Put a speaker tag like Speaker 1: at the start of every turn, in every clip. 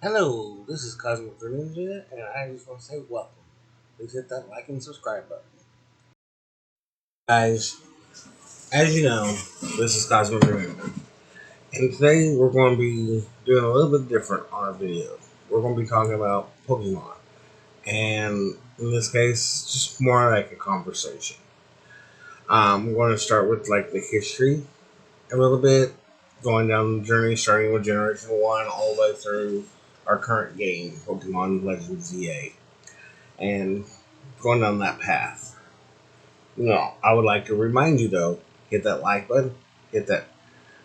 Speaker 1: Hello, this is Cosmic Ninja, and I just want to say welcome. Please hit that like and subscribe button. Guys, as you know, this is Cosmic Ninja, and today we're going to be doing a little bit different on our video. We're going to be talking about Pokemon, and in this case, just more like a conversation. We're going to start with like the history a little bit, going down the journey, starting with Generation 1 all the way through our current game, Pokemon Legends ZA. And going down that path. I would like to remind you though, hit that like button, hit that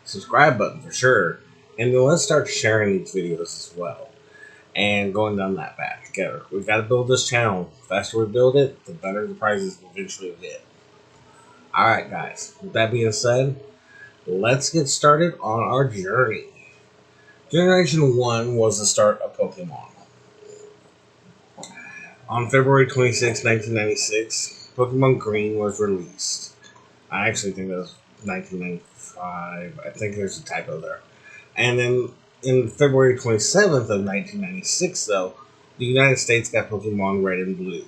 Speaker 1: subscribe button for sure, and then let's start sharing these videos as well. And going down that path together. We've got to build this channel. The faster we build it, the better the prizes will eventually get. Alright guys, with that being said, let's get started on our journey. Generation 1 was the start of Pokemon. On February 26, 1996, Pokemon Green was released. I actually think that was 1995. I think there's a typo there. And then in February 27th of 1996, though, the United States got Pokemon Red and Blue.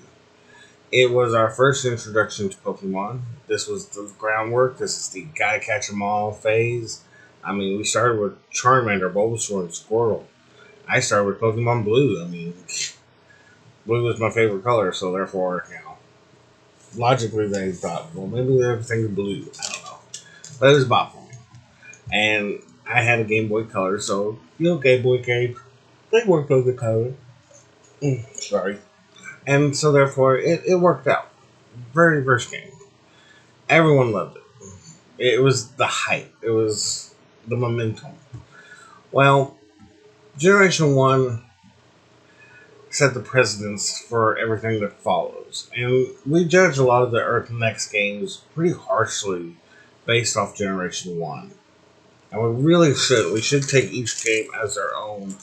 Speaker 1: It was our first introduction to Pokemon. This was the groundwork. This is the gotta catch 'em all phase. I mean, we started with Charmander, Bulbasaur, and Squirtle. I started with Pokemon Blue. I mean, blue was my favorite color, so therefore, logically they thought, well, maybe everything's blue. I don't know. But it was bought for me. And I had a Game Boy Color, so, Game Boy games, they worked on the color. Sorry. And so therefore, it worked out. Very first game. Everyone loved it. It was the hype. It was the momentum. Well, Generation 1 set the precedence for everything that follows. And we judge a lot of the Earth Next games pretty harshly based off Generation 1. And we really should. We should take each game as their own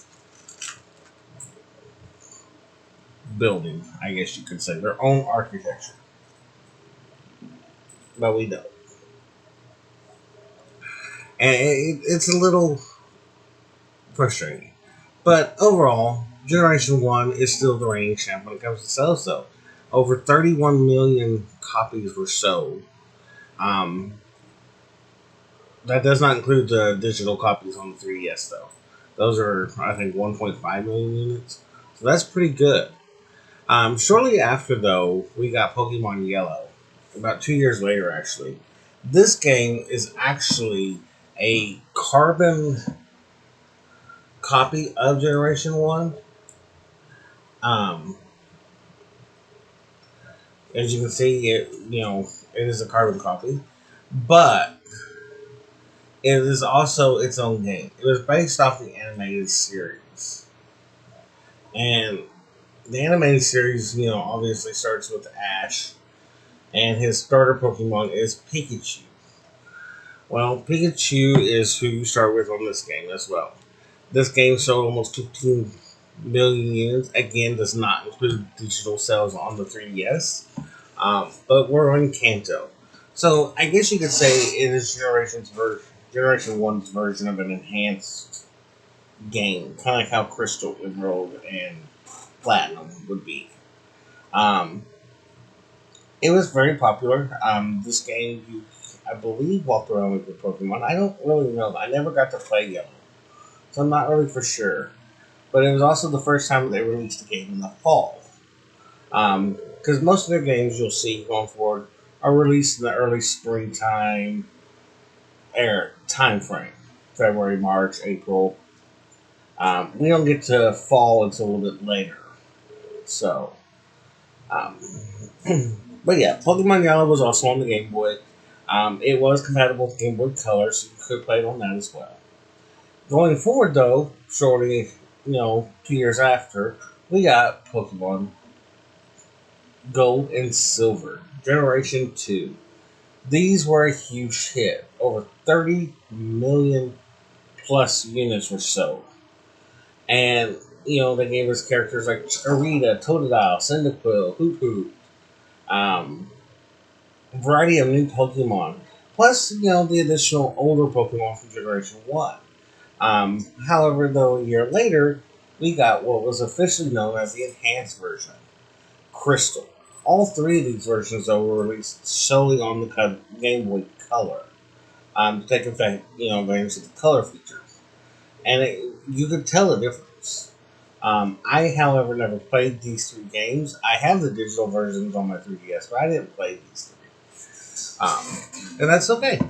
Speaker 1: building, I guess you could say. Their own architecture. But we don't. And it's a little frustrating. But overall, Generation 1 is still the reigning champ when it comes to sales, though. Over 31 million copies were sold. Um, that does not include the digital copies on the 3DS, though. Those are, I think, 1.5 million units. So that's pretty good. Shortly after, though, we got Pokemon Yellow. About 2 years later, actually. This game is actually a carbon copy of Generation 1. Um, as you can see, it is a carbon copy. But it is also its own game. It was based off the animated series. And the animated series, obviously starts with Ash. And his starter Pokemon is Pikachu. Well, Pikachu is who you start with on this game as well. This game sold almost 15 million units. Again, does not include digital sales on the 3DS. But we're on Kanto. So I guess you could say it is Generation 1's version of an enhanced game. Kind of like how Crystal, Emerald, and Platinum would be. Um, it was very popular. This game, I believe, walked around with your Pokemon. I don't really know. I never got to play Yellow. So I'm not really for sure. But it was also the first time they released the game in the fall. Because most of their games you'll see going forward are released in the early springtime time frame. February, March, April. We don't get to fall until a little bit later. So, um, but yeah, Pokemon Yellow was also on the Game Boy. It was compatible with Game Boy Color, so you could play it on that as well. Going forward, though, shortly, 2 years after, we got Pokemon Gold and Silver, Generation 2. These were a huge hit. Over 30 million plus units were sold. And, they gave us characters like Arita, Totodile, Cyndaquil, Hoot, a variety of new Pokemon. Plus, the additional older Pokemon from Generation 1. However, though, a year later, we got what was officially known as the enhanced version, Crystal. All three of these versions, though, were released solely on the Game Boy Color to take effect, advantage of the color features, and you could tell the difference. I, however, never played these three games. I have the digital versions on my 3DS, but I didn't play these three, and that's okay.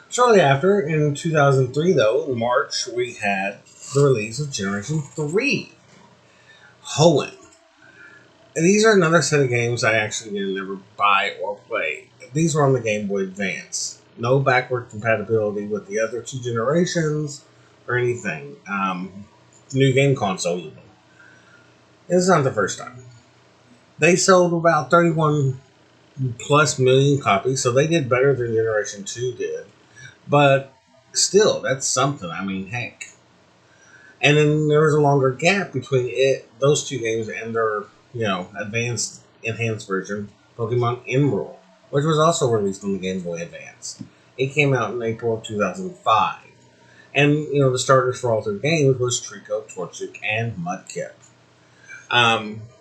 Speaker 1: Shortly after, in 2003, though, in March, we had the release of Generation 3, Hoenn. And these are another set of games I actually didn't ever buy or play. These were on the Game Boy Advance. No backward compatibility with the other two generations or anything. New game console, even. It's not the first time. They sold about 31 plus million copies, so they did better than Generation 2 did. But still, that's something. I mean, heck. And then there was a longer gap between those two games, and their advanced enhanced version, Pokemon Emerald, which was also released on the Game Boy Advance. It came out in April of 2005, and the starters for all three games was Trico, Torchic, and Mudkip.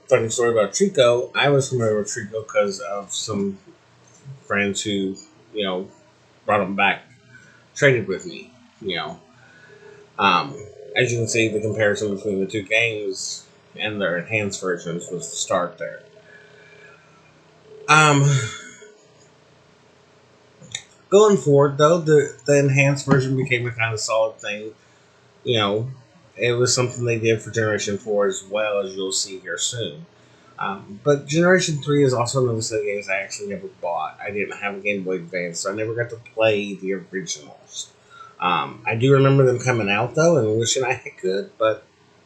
Speaker 1: Funny story about Trico. I was familiar with Trico because of some friends who brought him back, traded with me. You know, Um, as you can see, the comparison between the two games and their enhanced versions was the start there. Um, Going forward, though, the enhanced version became a kind of solid thing. You know, it was something they did for Generation 4 as well, as you'll see here soon. But Generation 3 is also another set of games I actually never bought. I didn't have a Game Boy Advance, so I never got to play the originals. I do remember them coming out, though, and wishing I could, but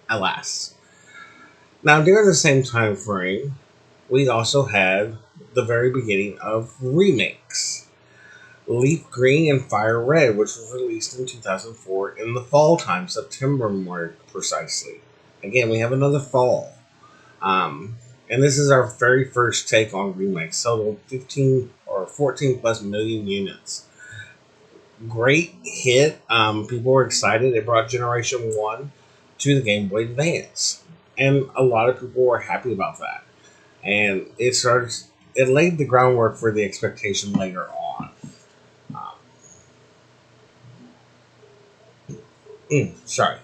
Speaker 1: alas. Now, during the same time frame, we also had the very beginning of remakes. Leaf Green and Fire Red, which was released in 2004 in the fall time, September more precisely. Again, we have another fall. And this is our very first take on remakes, sold 15 or 14 plus million units. Great hit. People were excited. It brought Generation 1 to the Game Boy Advance. And a lot of people were happy about that. And it laid the groundwork for the expectation later on. Sorry.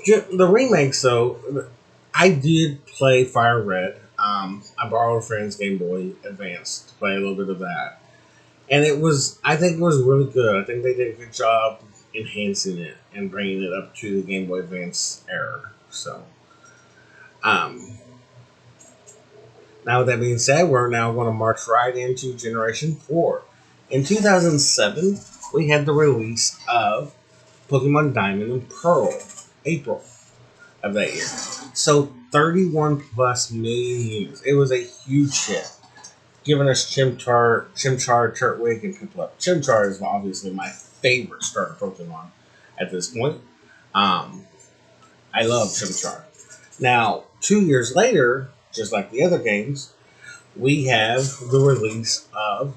Speaker 1: The remakes, though, I did play Fire Red. I borrowed a friend's Game Boy Advance to play a little bit of that. And I think it was really good. I think they did a good job enhancing it and bringing it up to the Game Boy Advance era. So, um, now with that being said, we're now going to march right into Generation 4. In 2007, we had the release of Pokemon Diamond and Pearl, April of that year. So 31 plus million units. It was a huge hit, giving us Chimchar, Turtwig, and Piplup. Chimchar is obviously my favorite starter Pokemon at this point. I love Chimchar. Now, 2 years later, just like the other games, we have the release of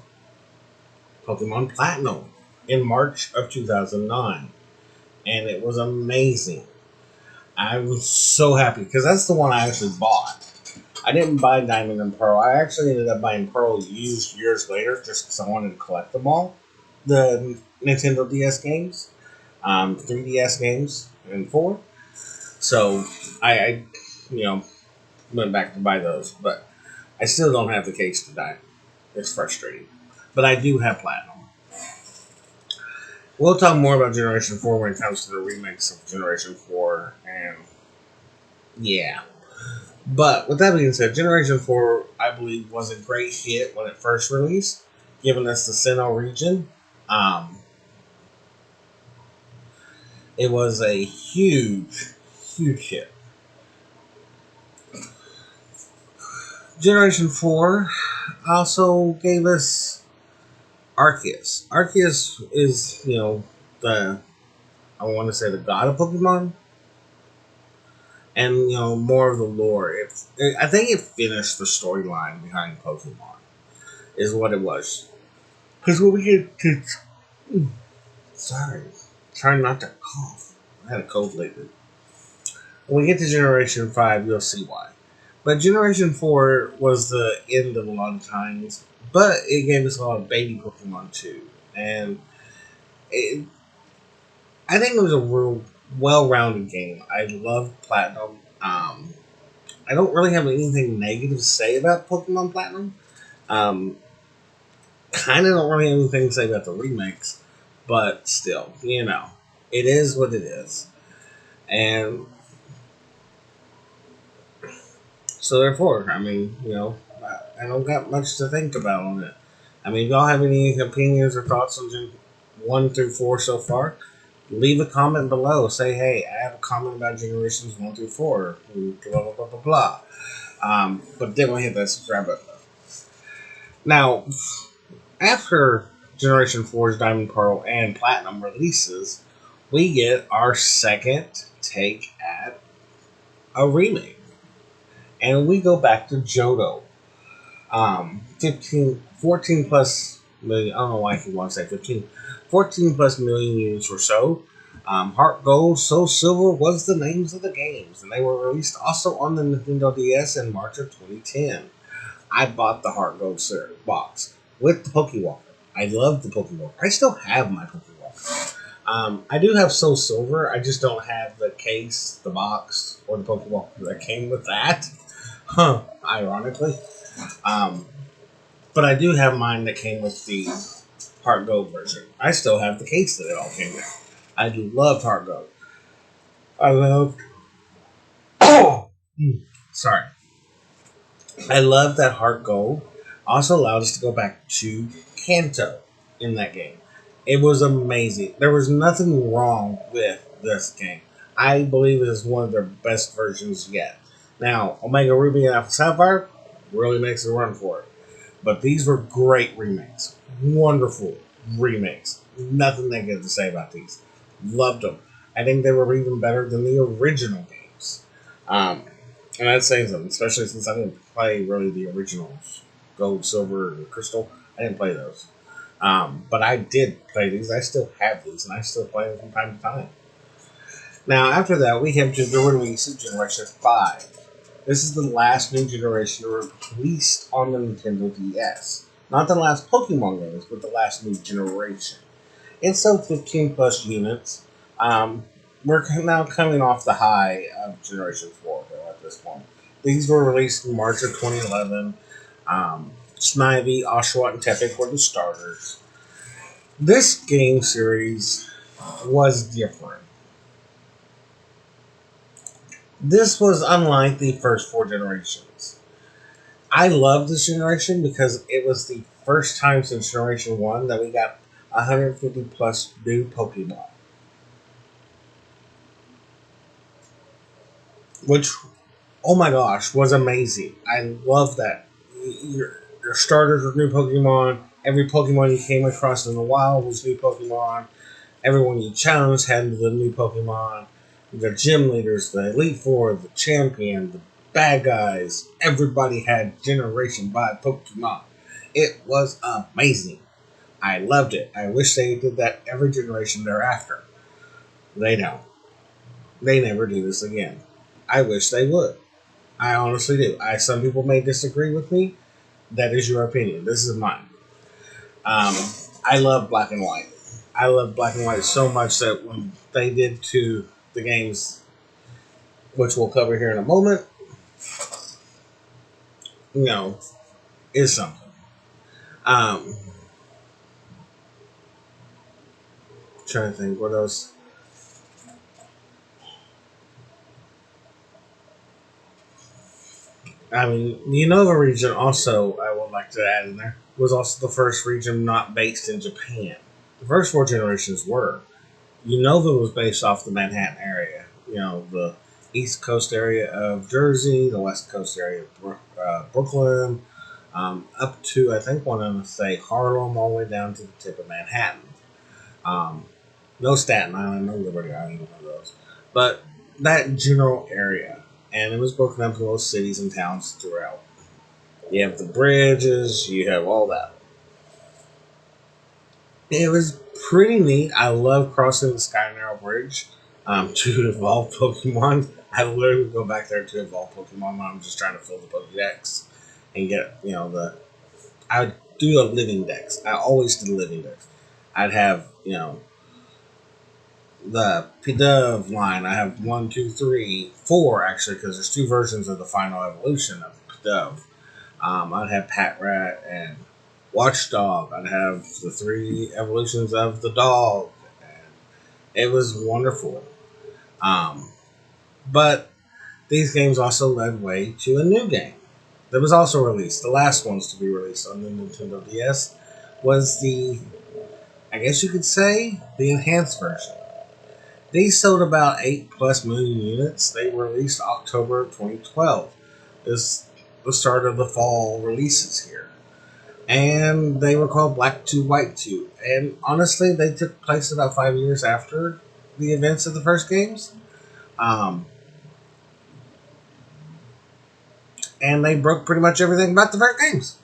Speaker 1: Pokemon Platinum in March of 2009. And it was amazing. I was so happy because that's the one I actually bought. I didn't buy Diamond and Pearl. I actually ended up buying Pearl used years later just because I wanted to collect them all. The Nintendo DS games, 3DS games, and 4. So I went back to buy those. But I still don't have the case to Diamond. It's frustrating. But I do have Platinum. We'll talk more about Generation 4 when it comes to the remakes of Generation 4. And yeah. But with that being said, Generation 4, I believe, was a great hit when it first released, giving us the Sinnoh region. It was a huge, huge hit. Generation 4 also gave us Arceus. Arceus is, I want to say the god of Pokemon. And, more of the lore. I think it finished the storyline behind Pokemon, is what it was. Because when we get to. Sorry. Trying not to cough. I had a cold lately. When we get to Generation 5, you'll see why. But Generation 4 was the end of a lot of times, but it gave us a lot of baby Pokemon too. And it, I think it was a real well rounded game. I loved Platinum. I don't really have anything negative to say about Pokemon Platinum. Um, kind of don't really have anything to say about the remakes, but still, it is what it is. And so therefore, I don't got much to think about on it. I mean, if y'all have any opinions or thoughts on Gen 1 through 4 so far, leave a comment below. Say, hey, I have a comment about Generations 1 through 4, blah, blah, blah, blah, blah. But definitely hit that subscribe button. Now, after Generation 4's Diamond, Pearl, and Platinum releases, we get our second take at a remake. And we go back to Johto. 14 plus million, I don't know why he wants to say 15, 14 plus million units or so. Heart Gold, Soul Silver was the names of the games, and they were released also on the Nintendo DS in March of 2010. I bought the Heart Gold box with the Pokewalker. I love the Pokewalker. I still have my Pokewalker. I do have Soul Silver. I just don't have the case, the box, or the Pokewalker that came with that. Ironically. Um, but I do have mine that came with the Heart Gold version. I still have the case that it all came with. I do love Heart Gold. I loved. Sorry. I love that Heart Gold also allowed us to go back to Kanto in that game. It was amazing. There was nothing wrong with this game. I believe it is one of their best versions yet. Now, Omega Ruby and Alpha Sapphire really makes a run for it. But these were great remakes. Wonderful remakes. Nothing negative to say about these. Loved them. I think they were even better than the original games. And I'd say something, especially since I didn't play really the originals, Gold, Silver, and Crystal. I didn't play those. But I did play these. I still have these, and I still play them from time to time. Now, after that, we have the release of Generation 5. This is the last new generation released on the Nintendo DS. Not the last Pokemon games, but the last new generation. It sold 15 plus units. We're now coming off the high of Generation 4 though, at this point. These were released in March of 2011. Snivy, Oshawott, and Tepig were the starters. This game series was different. This was unlike the first four generations. I love this generation because it was the first time since Generation 1 that we got 150 plus new Pokemon. Which, oh my gosh, was amazing. I love that. Your starters were new Pokemon. Every Pokemon you came across in the wild was new Pokemon. Everyone you challenged had the new Pokemon. The gym leaders, the Elite Four, the champion, the bad guys. Everybody had Generation 5 Pokemon. It was amazing. I loved it. I wish they did that every generation thereafter. They don't. They never do this again. I wish they would. I honestly do. Some people may disagree with me. That is your opinion. This is mine. I love Black and White. I love Black and White so much that when they did to the games, which we'll cover here in a moment, you know, is something. Um, Trying to think what else. I mean, the Unova region also, I would like to add in there, was also the first region not based in Japan. The first four generations were. Unova was based off the Manhattan area. The East Coast area of Jersey, the West Coast area of Brooklyn, up to, I think, one of them say Harlem, all the way down to the tip of Manhattan. Um, no Staten Island, no Liberty Island, none of those. But that general area. And it was broken up into those cities and towns throughout. You have the bridges, you have all that. It was pretty neat. I love crossing the Sky Narrow Bridge. to evolve Pokemon. I literally go back there to evolve Pokemon when I'm just trying to fill the Pokédex and get, I would do a living dex. I always did living dex. I'd have, the Pidove line. I have one, two, three, four actually, because there's two versions of the final evolution of Pidove. I'd have Patrat and Watchdog. I'd have the three evolutions of the dog. And it was wonderful. Um, but these games also led way to a new game that was also released. The last ones to be released on the Nintendo DS was the, I guess you could say, the enhanced version. These sold about 8 plus million units. They were released October 2012. This the start of the fall releases here. And they were called Black 2, White 2. And honestly, they took place about 5 years after the events of the first games. Um, and they broke pretty much everything about the first games.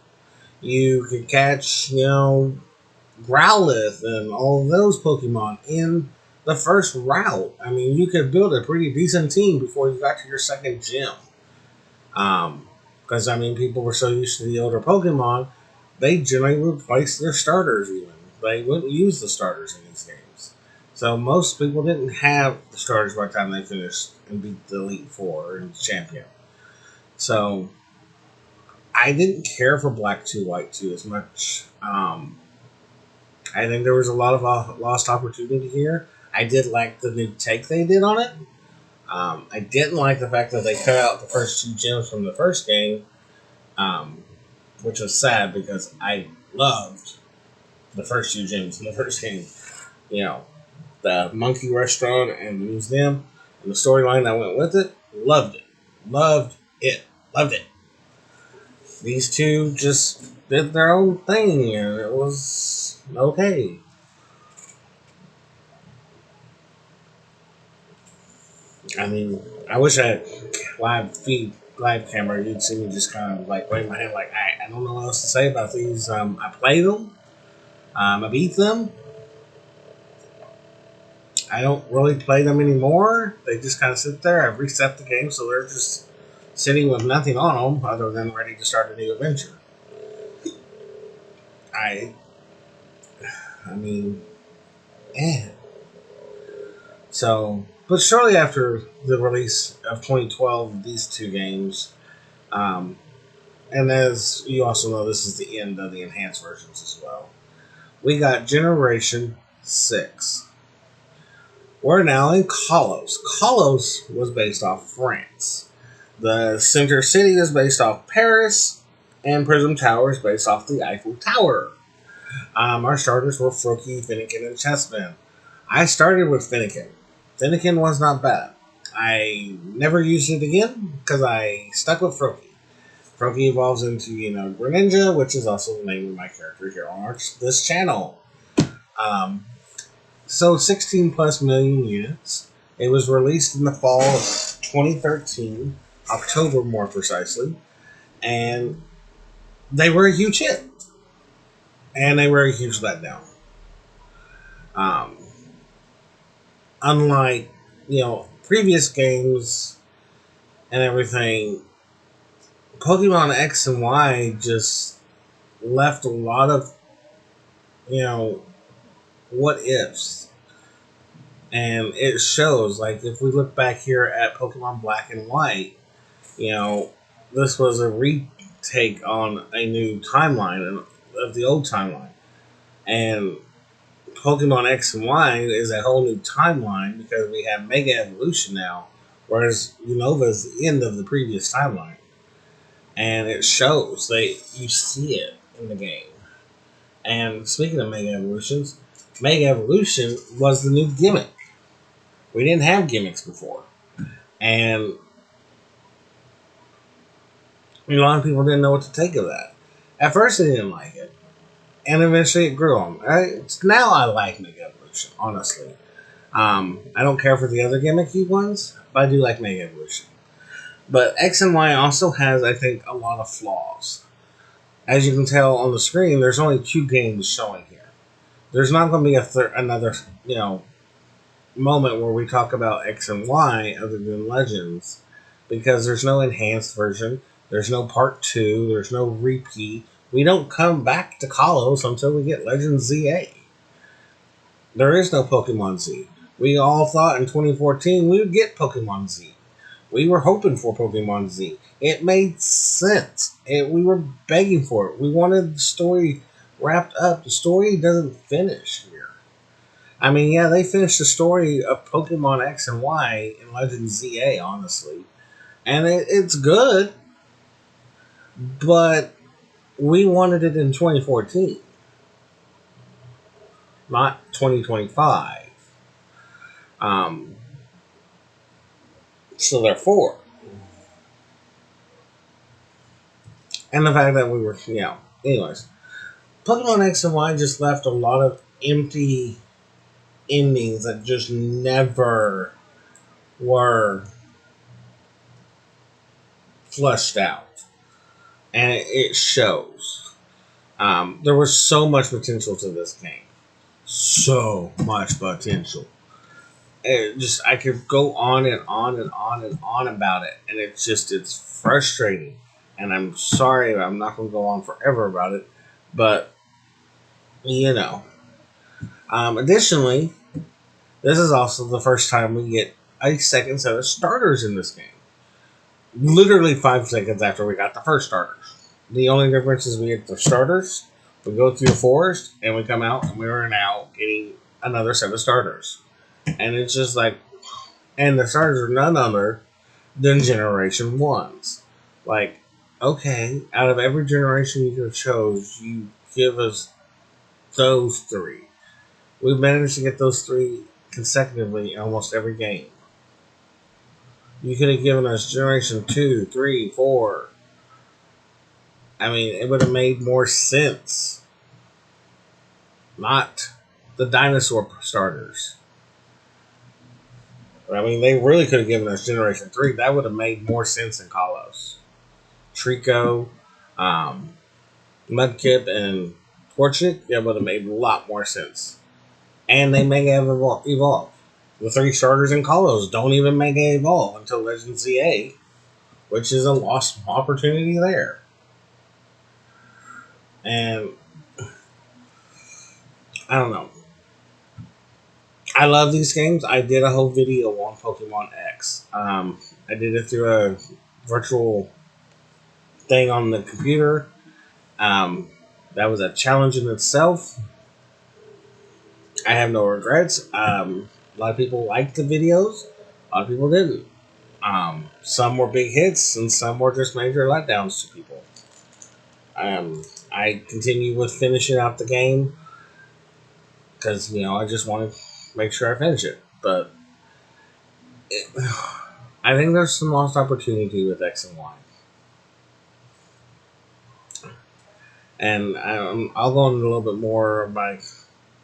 Speaker 1: You could catch, Growlithe and all of those Pokemon in the first route. I mean, you could build a pretty decent team before you got to your second gym. Because, people were so used to the older Pokemon, they generally replaced their starters even. They wouldn't use the starters in these games. So most people didn't have the starters by the time they finished and beat the Elite Four and Champion. So I didn't care for Black 2, White 2 as much. I think there was a lot of lost opportunity here. I did like the new take they did on it. I didn't like the fact that they cut out the first two gems from the first game, um, which was sad because I loved the first two gems in the first game. You know, the monkey restaurant and the museum and the storyline that went with it. Loved it. Loved it. Loved it. These two just did their own thing and it was okay. I wish I had live camera. You'd see me just kind of like wave my hand, like I don't know what else to say about these. I played them. I beat them. I don't really play them anymore. They just kind of sit there. I've reset the game, so they're just sitting with nothing on them other than ready to start a new adventure. I, I mean, eh. So, but shortly after the release of 2012, these two games, um, and as you also know, this is the end of the enhanced versions as well. We got Generation 6. We're now in Kalos. Kalos was based off France. The center city is based off Paris, and Prism Tower is based off the Eiffel Tower. Our starters were Froakie, Finnegan, and Chessman. I started with Finnegan. Finnegan was not bad. I never used it again because I stuck with Froakie. Froakie evolves into, Greninja, which is also the name of my character here on this channel. Um, so 16 plus million units. It was released in the fall of 2013, October more precisely, and they were a huge hit. And they were a huge letdown. Um, Unlike, previous games and everything, Pokemon X and Y just left a lot of, what ifs. And it shows, like, if we look back here at Pokemon Black and White, this was a retake on a new timeline of the old timeline. And Pokemon X and Y is a whole new timeline because we have Mega Evolution now, whereas Unova is the end of the previous timeline. And it shows, you see it in the game. And speaking of Mega Evolutions, Mega Evolution was the new gimmick. We didn't have gimmicks before. And a lot of people didn't know what to take of that. At first they didn't like it. And eventually it grew on me. Now I like Mega Evolution, honestly. I don't care for the other gimmicky ones, but I do like Mega Evolution. But X and Y also has, I think, a lot of flaws. As you can tell on the screen, there's only two games showing here. There's not going to be another, moment where we talk about X and Y other than Legends, because there's no enhanced version, there's no part two, there's no repeat. We don't come back to Kalos until we get Legends ZA. There is no Pokemon Z. We all thought in 2014 we would get Pokemon Z. We were hoping for Pokemon Z. It made sense. We were begging for it. We wanted the story wrapped up. The story doesn't finish here. I mean, yeah, they finished the story of Pokemon X and Y in Legend ZA, honestly. And it's good, but we wanted it in 2014, not 2025. Um, so therefore, and the fact that we were, anyways, Pokemon X and Y just left a lot of empty endings that just never were fleshed out, and it shows. There was so much potential to this game, so much potential. I could go on and on and on and on about it, and it's frustrating. And I'm sorry, I'm not going to go on forever about it, but you know. Additionally, this is also the first time we get a second set of starters in this game. Literally 5 seconds after we got the first starters. The only difference is we get the starters, we go through the forest, and we come out, and we are now getting another set of starters. And it's just like, and the starters are none other than Generation 1s. Like, okay, out of every generation you could have chose, you give us those three. We've managed to get those three consecutively in almost every game. You could have given us Generation 2, 3, 4. I mean, it would have made more sense. Not the dinosaur starters. I mean, they really could have given us Generation 3. That would have made more sense than Kalos. Trico, um, Mudkip, and Torchic, that would have made a lot more sense. And they Mega Evolve. The 3 starters in Kalos don't even Mega Evolve until Legend ZA, which is a lost opportunity there. And I don't know. I love these games. I did a whole video on Pokemon X. I did it through a virtual thing on the computer. That was a challenge in itself. I have no regrets. A lot of people liked the videos. A lot of people didn't. Some were big hits, and some were just major letdowns to people. I continue with finishing out the game because I just want to make sure I finish it. But I think there's some lost opportunity with X and Y. And I'll go into a little bit more of my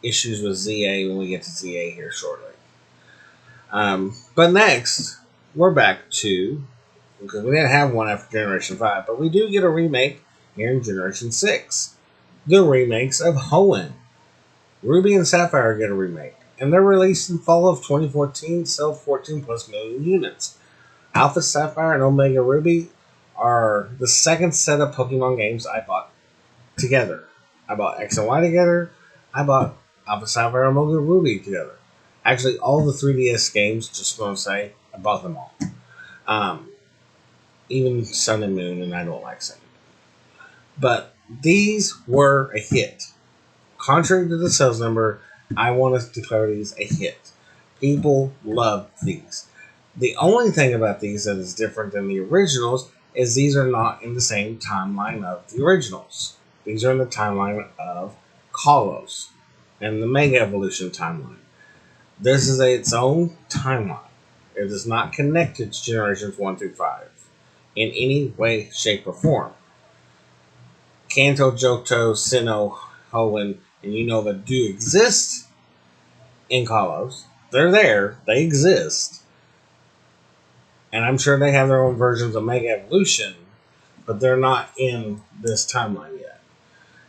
Speaker 1: issues with ZA when we get to ZA here shortly. But next, we're back to, because we didn't have one after Generation 5, but we do get a remake here in Generation 6. The remakes of Hoenn. Ruby and Sapphire get a remake, and they're released in fall of 2014, sell 14 plus million units. Alpha Sapphire and Omega Ruby are the second set of Pokemon games I bought together. I bought X and Y together. I bought Alpha Sapphire and Omega Ruby together. Actually, all the 3DS games, just going to say, I bought them all. Even Sun and Moon, and I don't like Sun and Moon. But these were a hit. Contrary to the sales number, I want to declare these a hit. People love these. The only thing about these that is different than the originals is these are not in the same timeline of the originals. These are in the timeline of Kalos and the Mega Evolution timeline. This is its own timeline. It is not connected to generations 1 through 5 in any way, shape, or form. Kanto, Johto, Sinnoh, Hoenn, and Unova do exist in Kalos. They're there. They exist. And I'm sure they have their own versions of Mega Evolution, but they're not in this timeline yet.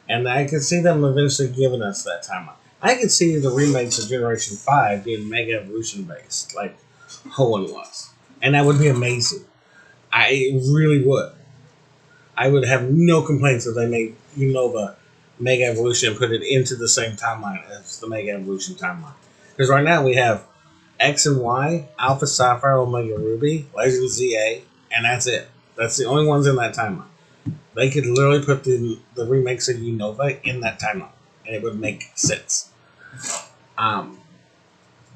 Speaker 1: And I can see them eventually giving us that timeline. I could see the remakes of Generation 5 being Mega Evolution based, like Hoenn was. And that would be amazing. I really would. I would have no complaints if they made Unova Mega Evolution and put it into the same timeline as the Mega Evolution timeline. Because right now we have X and Y, Alpha Sapphire, Omega Ruby, Legend ZA, and that's it. That's the only ones in that timeline. They could literally put the remakes of Unova in that timeline, and it would make sense. Um,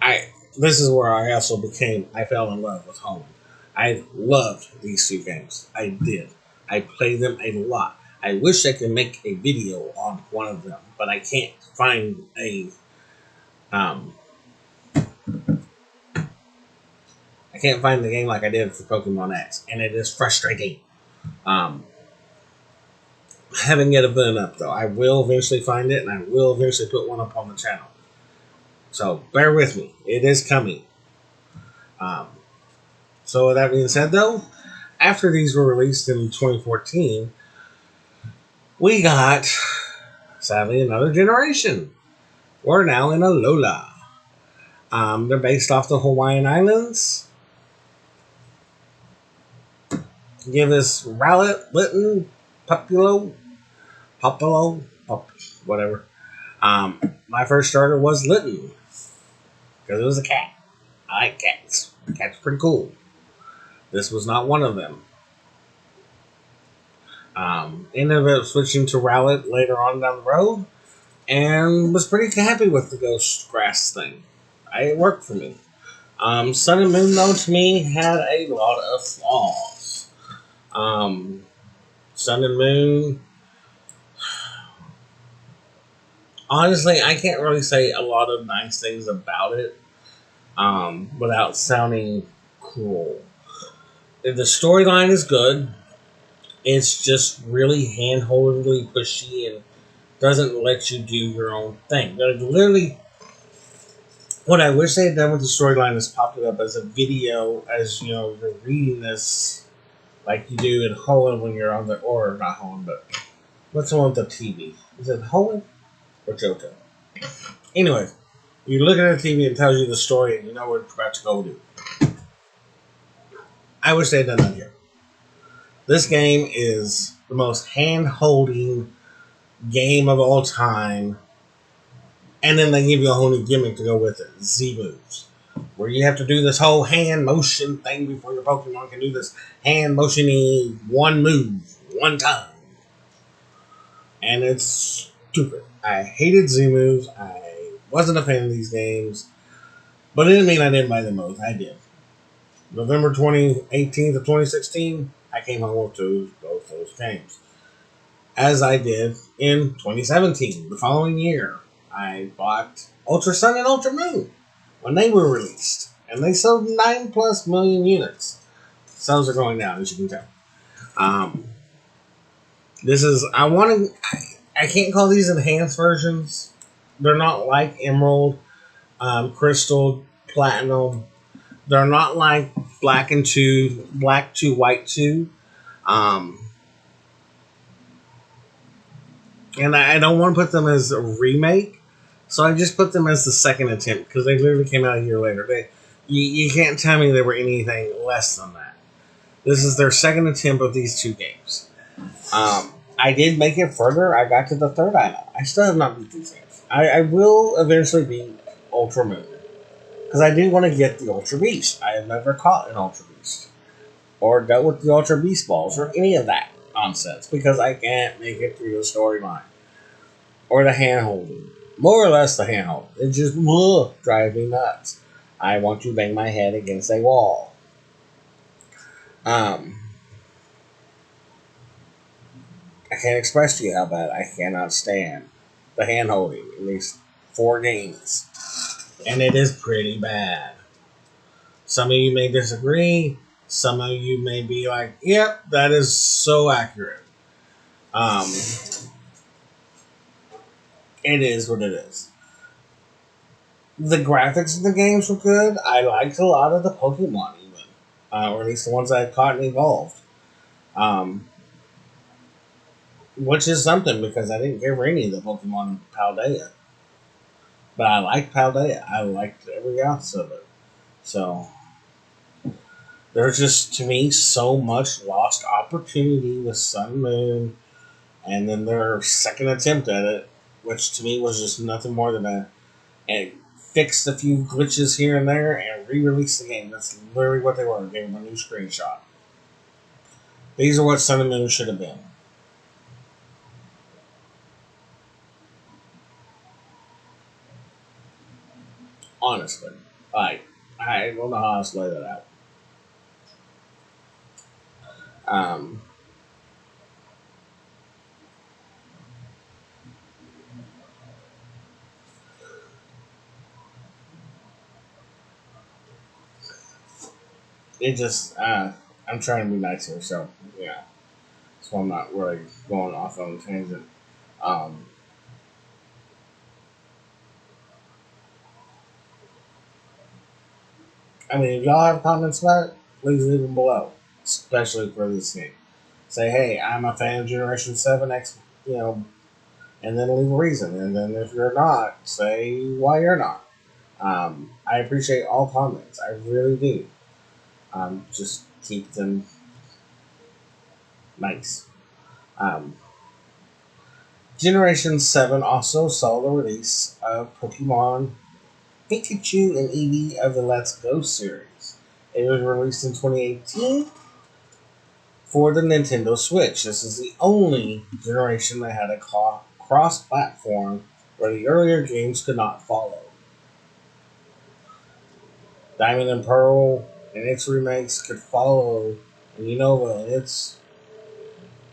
Speaker 1: I This is where I fell in love with Home. I loved these two games. I did. I played them a lot. I wish I could make a video on one of them, but I can't find um I can't find the game like I did for Pokemon X, and it is frustrating. Um, haven't yet a button up though. I will eventually find it, and I will eventually put one up on the channel. So bear with me. It is coming. Um, so with that being said, though, after these were released in 2014, we got sadly another generation. We're now in Alola. They're based off the Hawaiian Islands. Give us Rowlet, Litten, Populo, whatever. My first starter was Litten because it was a cat. I like cats. Cats are pretty cool. This was not one of them. Ended up switching to Rowlet later on down the road and was pretty happy with the ghost grass thing. It worked for me. Sun and Moon, though, to me, had a lot of flaws. Sun and Moon, honestly, I can't really say a lot of nice things about it without sounding cruel. The storyline is good. It's just really hand-holdingly pushy and doesn't let you do your own thing. Literally, what I wish they had done with the storyline is popped it up as a video, as you know, you're reading this like you do in Hoenn when you're on the, or not Hoenn, but what's the one with the TV? Is it Hoenn or Johto? Anyway, you look at the TV and it tells you the story and you know what you're about to go do. I wish they had done that here. This game is the most hand-holding game of all time, and then they give you a whole new gimmick to go with it, Z moves, where you have to do this whole hand motion thing before your Pokemon can do this hand motiony one move, one time. And it's stupid. I hated Z moves. I wasn't a fan of these games. But it didn't mean I didn't buy them both. I did. November 2018 to 2016, I came home with both those games. As I did in 2017, the following year, I bought Ultra Sun and Ultra Moon when they were released. And they sold 9+ million units. Sales are going down, as you can tell. I can't call these enhanced versions. They're not like Emerald, Crystal, Platinum. They're not like Black to White 2. And I don't want to put them as a remake, so I just put them as the second attempt because they literally came out a year later. You can't tell me they were anything less than that. This is their second attempt of these two games. I did make it further. I got to the third island. I still have not beat these games. I will eventually beat Ultra Moon because I do want to get the Ultra Beast. I have never caught an Ultra Beast or dealt with the Ultra Beast balls or any of that nonsense because I can't make it through the storyline or the hand holding. More or less the hand holding. It just drives me nuts. I want to bang my head against a wall. I can't express to you how bad I cannot stand the hand holding in these 4 games. And it is pretty bad. Some of you may disagree. Some of you may be like, yep, that is so accurate. It is what it is. The graphics of the games were good. I liked a lot of the Pokemon even. Or at least the ones I caught and evolved. Which is something because I didn't get any of the Pokemon in Paldea. But I liked Paldea. I liked every ounce of it. So there's just to me so much lost opportunity with Sun Moon, and then their second attempt at it, which to me was just nothing more than a fixed a few glitches here and there and re-released the game. That's literally what they were. Gave them a new screenshot. These are what Sun and Moon should have been. Honestly, like I don't know how else to lay that out. Um, it just I'm trying to be nice here, so yeah, so I'm not really going off on a tangent. Um, I mean, if y'all have comments about it, please leave them below, especially for this game. Say, hey, I'm a fan of Generation Seven X, you know, and then leave a reason. And then if you're not, say why you're not. I appreciate all comments. I really do. Just keep them nice. Um, Generation 7 also saw the release of Pokemon Pikachu and Eevee of the Let's Go series. It was released in 2018 for the Nintendo Switch. This is the only generation that had a cross platform where the earlier games could not follow. Diamond and Pearl and its remakes could follow, and Unova and its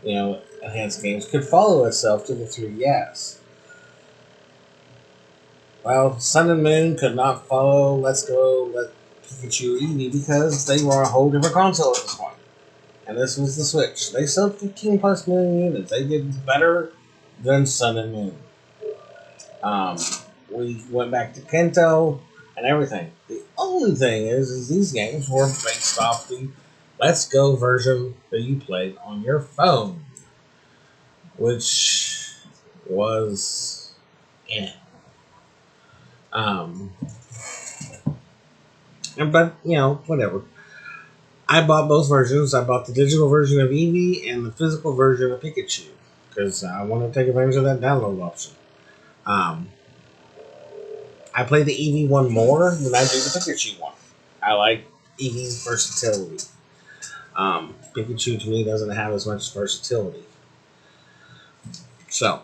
Speaker 1: enhanced games could follow itself to the 3DS. Well, Sun and Moon could not follow Let's Go Let Pikachu Eevee because they were a whole different console at this point. And this was the Switch. They sold 15 plus million units. They did better than Sun and Moon. Um, we went back to Kento and everything. The only thing is these games were based off the Let's Go version that you played on your phone, which was in it. Um, but whatever. I bought both versions. I bought the digital version of Eevee and the physical version of Pikachu because I want to take advantage of that download option. Um, I play the Eevee one more than I do the Pikachu one. I like Eevee's versatility. Pikachu to me doesn't have as much versatility. So,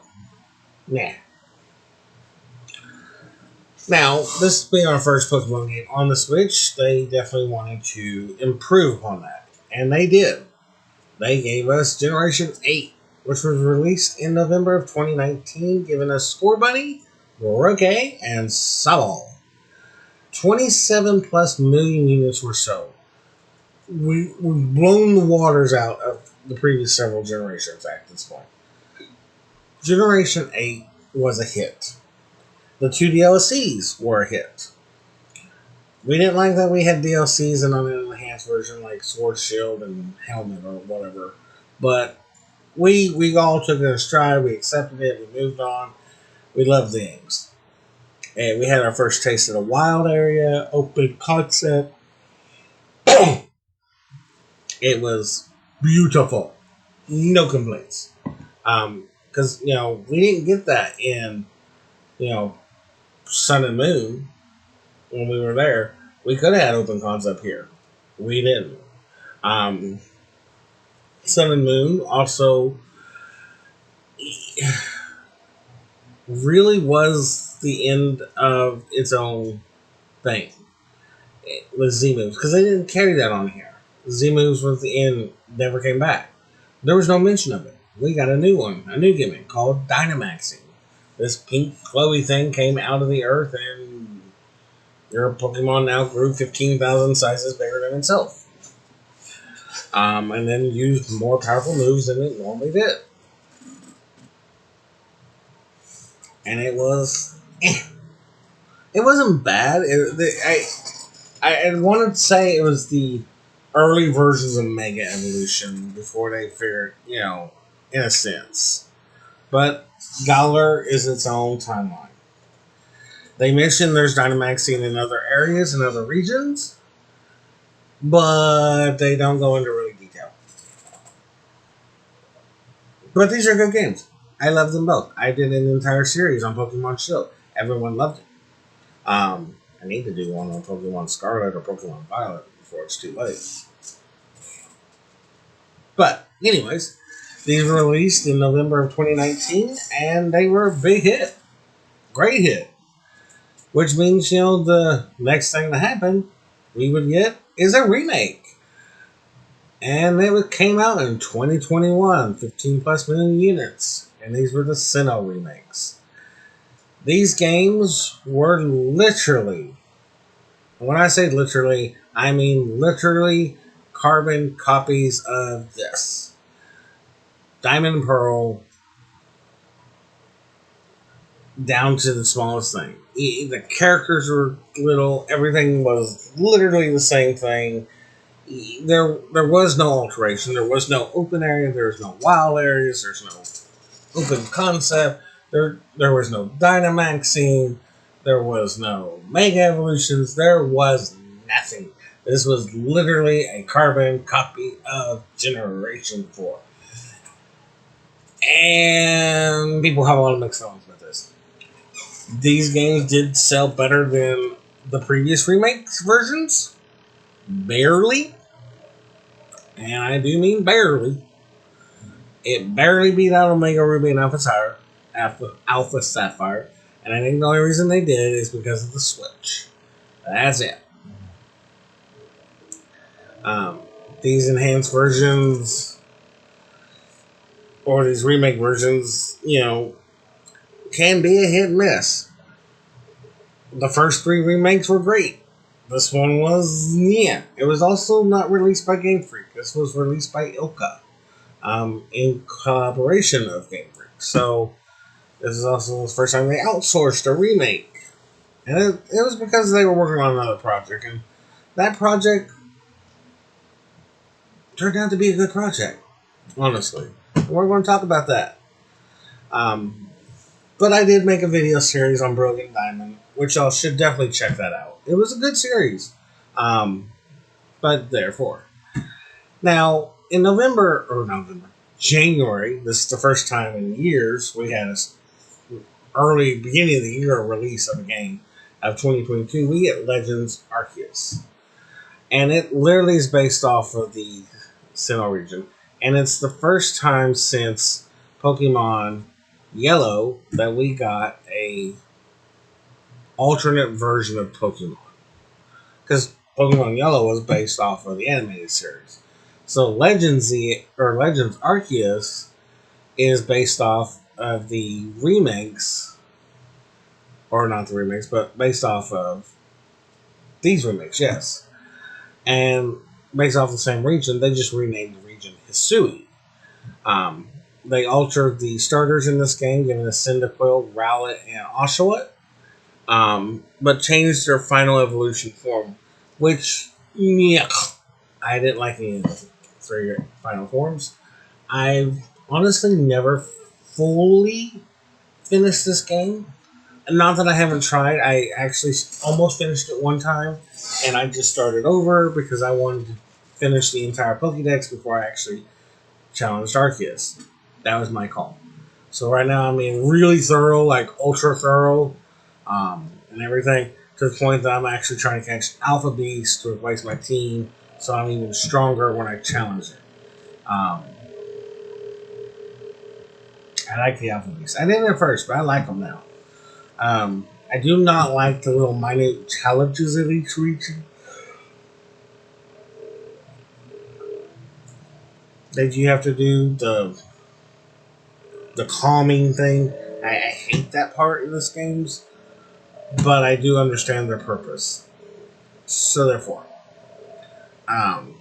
Speaker 1: yeah. Now, this being our first Pokemon game on the Switch, they definitely wanted to improve upon that. And they did. They gave us Generation 8, which was released in November of 2019, giving us Score Bunny, Roke, and Sabal. 27 plus million units were sold. We've blown the waters out of the previous several generations at this point. Generation 8 was a hit. The two DLCs were a hit. We didn't like that we had DLCs and on an enhanced version like Sword, Shield, and Helmet or whatever. But we all took it in stride. We accepted it. We moved on. We loved the games. And we had our first taste of the wild area, open concept. It was beautiful. No complaints. Because, we didn't get that in, you know, Sun and Moon when we were there. We could have had open concept here. We didn't. Um, Sun and Moon also really was the end of its own thing with Z moves because they didn't carry that on here. Z moves was the end, never came back. There was no mention of it. We got a new one, a new gimmick called Dynamaxing. This pink glowy thing came out of the earth, and your Pokemon now grew 15,000 sizes bigger than itself. And then used more powerful moves than it normally did. And it was, it wasn't bad. I wanted to say it was the early versions of Mega Evolution before they figured, in a sense. But Galar is its own timeline. They mention there's Dynamaxing in other areas and other regions, but they don't go into really detail. But these are good games. I love them both. I did an entire series on Pokemon Shield. Everyone loved it. I need to do one on Pokemon Scarlet or Pokemon Violet before it's too late. But, anyways, these were released in November of 2019, and they were a big hit. Great hit. Which means, the next thing to happen we would get is a remake. And it came out in 2021, 15 plus million units. And these were the Sinnoh remakes. These games were literally, when I say literally, I mean literally carbon copies of this. Diamond and Pearl, down to the smallest thing. The characters were little, everything was literally the same thing. There was no alteration, there was no open area, there was no wild areas, there's no open concept, there was no Dynamaxing, there was no Mega Evolutions, there was nothing. This was literally a carbon copy of Generation 4. And people have a lot of mixed feelings with this. These games did sell better than the previous remakes versions. Barely. And I do mean barely. It barely beat out Omega Ruby and Alpha Sapphire. And I think the only reason they did is because of the Switch. That's it. These enhanced versions or these remake versions, can be a hit and miss. The first three remakes were great. This one was, yeah. It was also not released by Game Freak. This was released by Ilka, in collaboration of Game Freak. So this is also the first time they outsourced a remake. And it was because they were working on another project. And that project turned out to be a good project, honestly. We're going to talk about that. But I did make a video series on Brilliant Diamond, which y'all should definitely check that out. It was a good series. But therefore. Now, in January, this is the first time in years we had a early beginning of the year release of a game of 2022. We get Legends Arceus. And it literally is based off of the Sinnoh region. And it's the first time since Pokemon Yellow that we got a alternate version of Pokemon. Because Pokemon Yellow was based off of the animated series. So Legends Arceus is based off of the remakes, or not the remakes, but based off of these remakes, yes. And based off the same region, they just renamed the region Hisui. They altered the starters in this game, giving us Cyndaquil, Rowlet, and Oshawott, but changed their final evolution form, which, yeah, I didn't like any of the three final forms. I've honestly never fully finished this game. Not that I haven't tried. I actually almost finished it one time, and I just started over because I wanted to finish the entire Pokédex before I actually challenged Arceus. That was my call. So right now I'm in really thorough, like ultra thorough, and everything, to the point that I'm actually trying to catch Alpha Beast to replace my team, so I'm even stronger when I challenge it. I like the Alpha Beast. I didn't at first, but I like them now. I do not like the little minute challenges in each region. That you have to do the calming thing. I hate that part in this games, but I do understand their purpose. So therefore, um,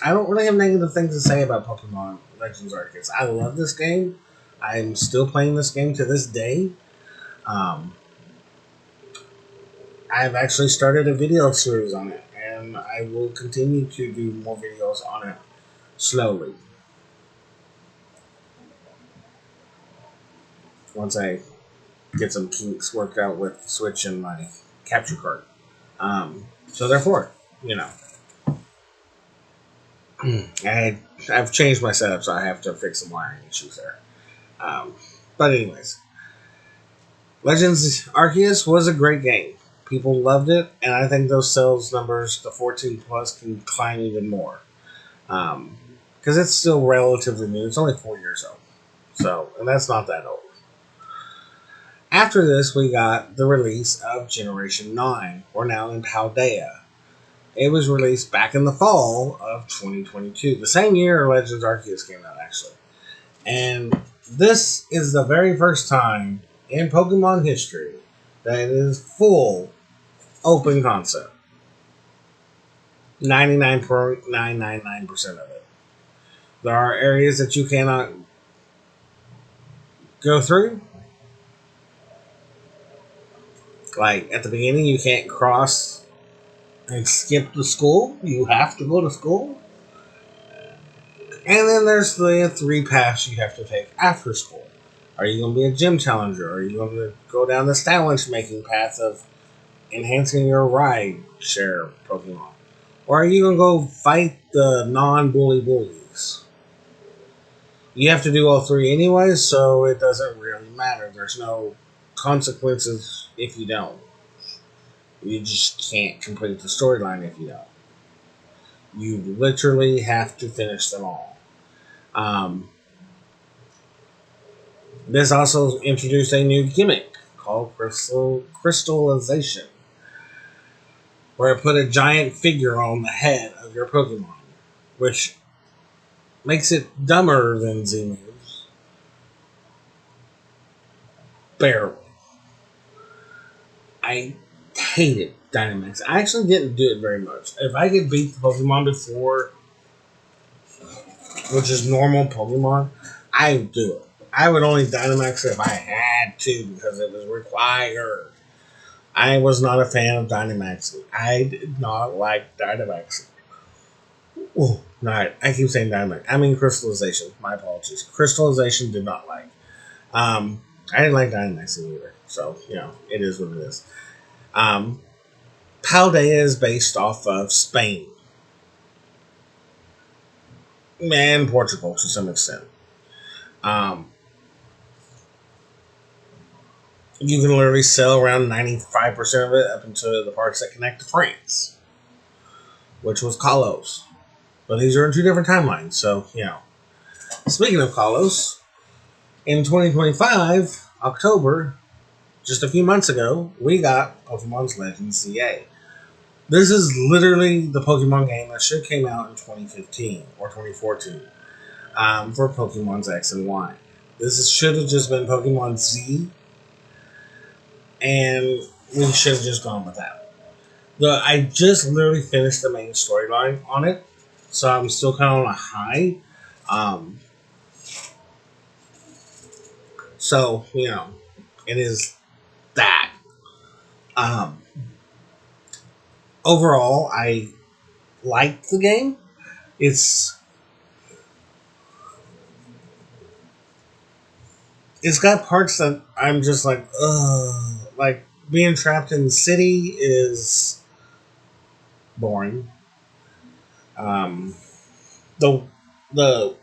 Speaker 1: I don't really have negative things to say about Pokemon Legends Arceus. I love this game. I'm still playing this game to this day. Um, I've actually started a video series on it, and I will continue to do more videos on it slowly. Once I get some kinks worked out with the Switch and my capture card. So therefore, you know, I've changed my setup, so I have to fix some wiring issues there. Um, but anyways, Legends Arceus was a great game. People loved it, and I think those sales numbers, the 14 plus, can climb even more. Because it's still relatively new. It's only 4 years old. So, and that's not that old. After this, we got the release of Generation 9. We're now in Paldea. It was released back in the fall of 2022, the same year Legends Arceus came out, actually. And this is the very first time in Pokemon history that it is full open concept. 99.999% of it. There are areas that you cannot go through. Like at the beginning, you can't cross and skip the school. You have to go to school. And then there's the 3 paths you have to take after school. Are you going to be a gym challenger? Are you going to go down the challenge making path of enhancing your ride share Pokemon? Or are you going to go fight the non-bully bullies? You have to do all 3 anyways, so it doesn't really matter. There's no consequences if you don't. You just can't complete the storyline if you don't. You literally have to finish them all. Um, this also introduced a new gimmick called crystallization, where it put a giant figure on the head of your Pokemon, which makes it dumber than Z-moves. Barely. I hated Dynamax. I actually didn't do it very much. If I could beat the Pokemon before, which is normal Pokemon, I would do it. I would only Dynamax if I had to because it was required. I was not a fan of Dynamaxing. I did not like Dynamaxing. Oh, not. I keep saying Dynamax. I mean Crystallization. My apologies. Crystallization did not like. I didn't like Dynamaxing either. So, it is what it is. Paldea is based off of Spain and Portugal to some extent. Um, you can literally sell around 95% of it up into the parts that connect to France, which was Kalos. But these are in 2 different timelines, so, Speaking of Kalos, in 2025, October, just a few months ago, we got Pokemon's Legends ZA. This is literally the Pokemon game that should have came out in 2015 or 2014 for Pokemon's X and Y. This should have just been Pokemon Z, and we should have just gone with that. I just literally finished the main storyline on it, so I'm still kind of on a high. So, it is that. Um, Overall, I liked the game. It's got parts that I'm just like, ugh. Like, being trapped in the city is boring. The the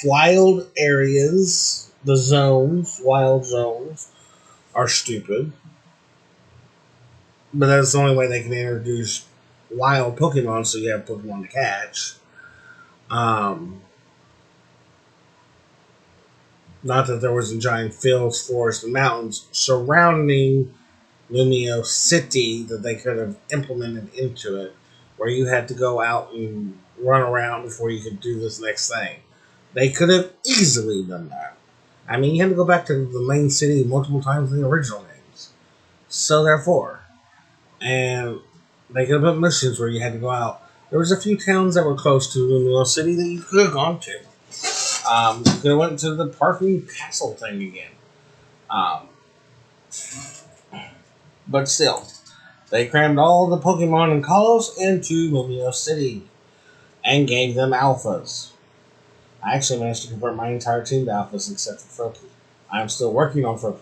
Speaker 1: wild areas, wild zones, are stupid. But that's the only way they can introduce wild Pokemon, so you have Pokemon to catch. Not that there wasn't giant fields, forests, and mountains surrounding Lumio City that they could have implemented into it, where you had to go out and run around before you could do this next thing. They could have easily done that. I mean, you had to go back to the main city multiple times in the original games. So therefore, and they could have put missions where you had to go out. There was a few towns that were close to Lumio City that you could have gone to. You could have went to the parking castle thing again. Um, but still, they crammed all the Pokemon and Kalos into Lumio City and gave them alphas. I actually managed to convert my entire team to alphas except for Froakie. I'm still working on Froakie.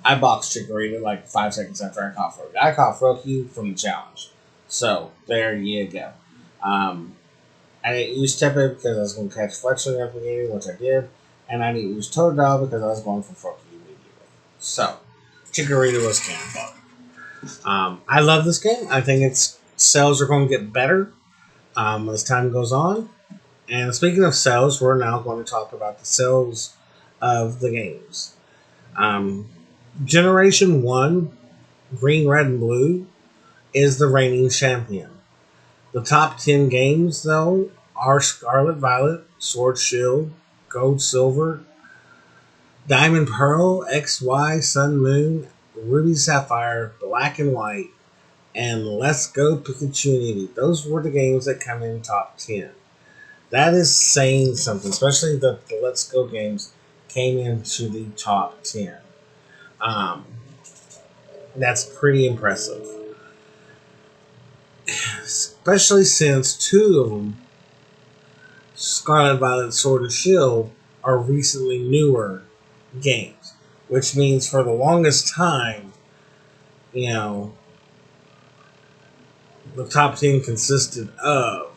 Speaker 1: I boxed Chikorita like 5 seconds after I caught Froakie. I caught Froakie from the challenge. So there you go. Um, I didn't use Tepid because I was going to catch Fletchling at the beginning, which I did. And I didn't use Totodile because I was going for Froakie immediately. So, Chikorita was canon. I love this game. I think its sales are going to get better as time goes on. And speaking of sales, we're now going to talk about the sales of the games. Um, Generation 1, Green, Red, and Blue, is the reigning champion. The top 10 games, though, are Scarlet Violet, Sword Shield, Gold Silver, Diamond Pearl, XY, Sun Moon, Ruby Sapphire, Black and White, and Let's Go Pikachu and Eevee. Those were the games that come in top 10. That is saying something, especially that the Let's Go games came into the top 10. Um, that's pretty impressive. Especially since two of them, Scarlet Violet, Sword and Shield, are recently newer games. Which means for the longest time, you know, the top 10 consisted of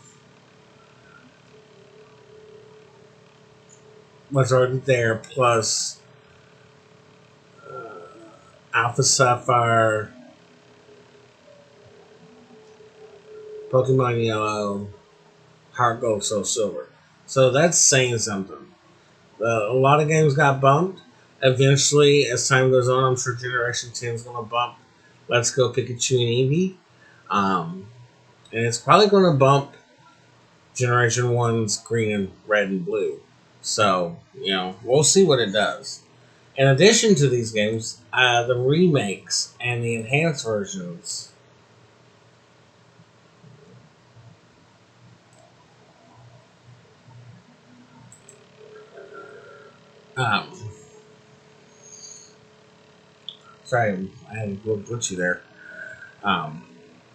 Speaker 1: what's already there plus Alpha Sapphire, Pokemon Yellow, Heart Gold, Soul Silver. So that's saying something. A lot of games got bumped. Eventually, as time goes on, I'm sure Generation 10 is going to bump Let's Go Pikachu and Eevee. Um, and it's probably going to bump Generation 1's Green and Red and Blue. So, we'll see what it does. In addition to these games, the remakes and the enhanced versions um, sorry, I had a little glitchy there. Um,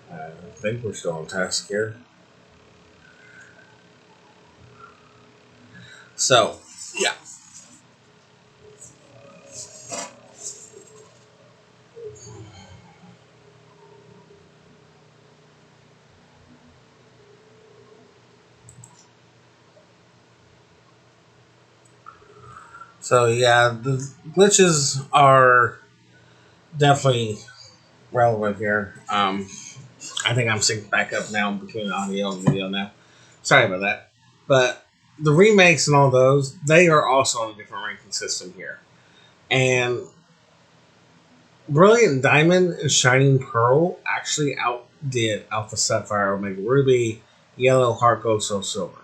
Speaker 1: I think we're still on task here. So, yeah. So, yeah, the glitches are definitely relevant here. I think I'm synced back up now between audio and video now. Sorry about that. But the remakes and all those, they are also on a different ranking system here. And Brilliant Diamond and Shining Pearl actually outdid Alpha Sapphire, Omega Ruby, Yellow, Heart Gold, Soul Silver.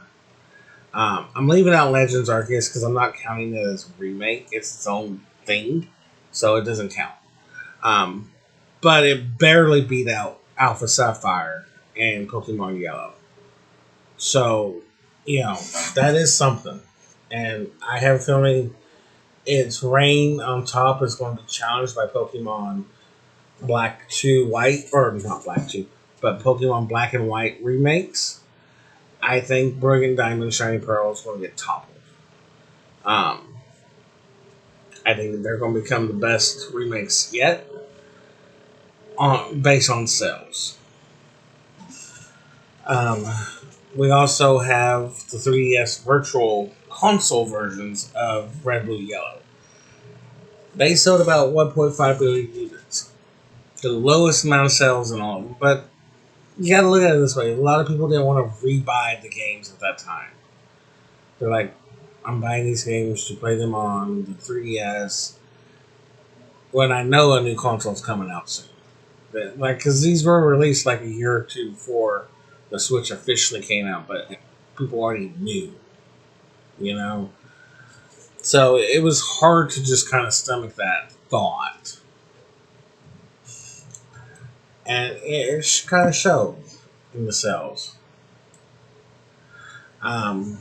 Speaker 1: I'm leaving out Legends Arceus because I'm not counting it as a remake. It's its own thing, so it doesn't count. Um, but it barely beat out Alpha Sapphire and Pokemon Yellow. So, that is something. And I have a feeling its reign on top is going to be challenged by Pokemon Black 2 White, or not Black 2, but Pokemon Black and White remakes. I think Brilliant Diamond Shiny Pearl is going to get toppled. Um, I think they're going to become the best remakes yet, based on sales. Um, we also have the 3DS Virtual Console versions of Red, Blue, Yellow. They sold about 1.5 billion units, the lowest amount of sales in all of them. But you got to look at it this way: a lot of people didn't want to rebuy the games at that time. They're like, I'm buying these games to play them on the 3DS when I know a new console's coming out soon. Because these were released like a year or two before the Switch officially came out, but people already knew, you know? So it was hard to just kind of stomach that thought. And it kind of showed in the sales. Um,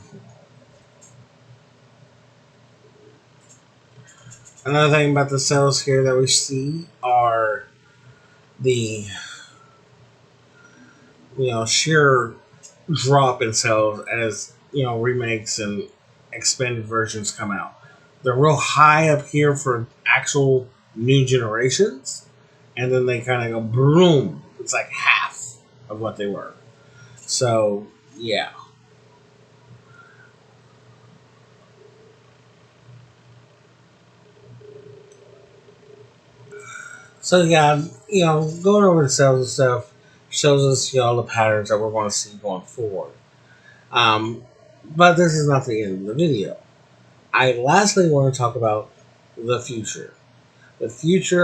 Speaker 1: Another thing about the sales here that we see are the sheer drop in sales as remakes and expanded versions come out. They're real high up here for actual new generations, and then they kind of go boom. It's like half of what they were. So yeah. So yeah, going over the sales and stuff shows us the patterns that we're going to see going forward. Um, but this is not the end of the video. I lastly want to talk about the future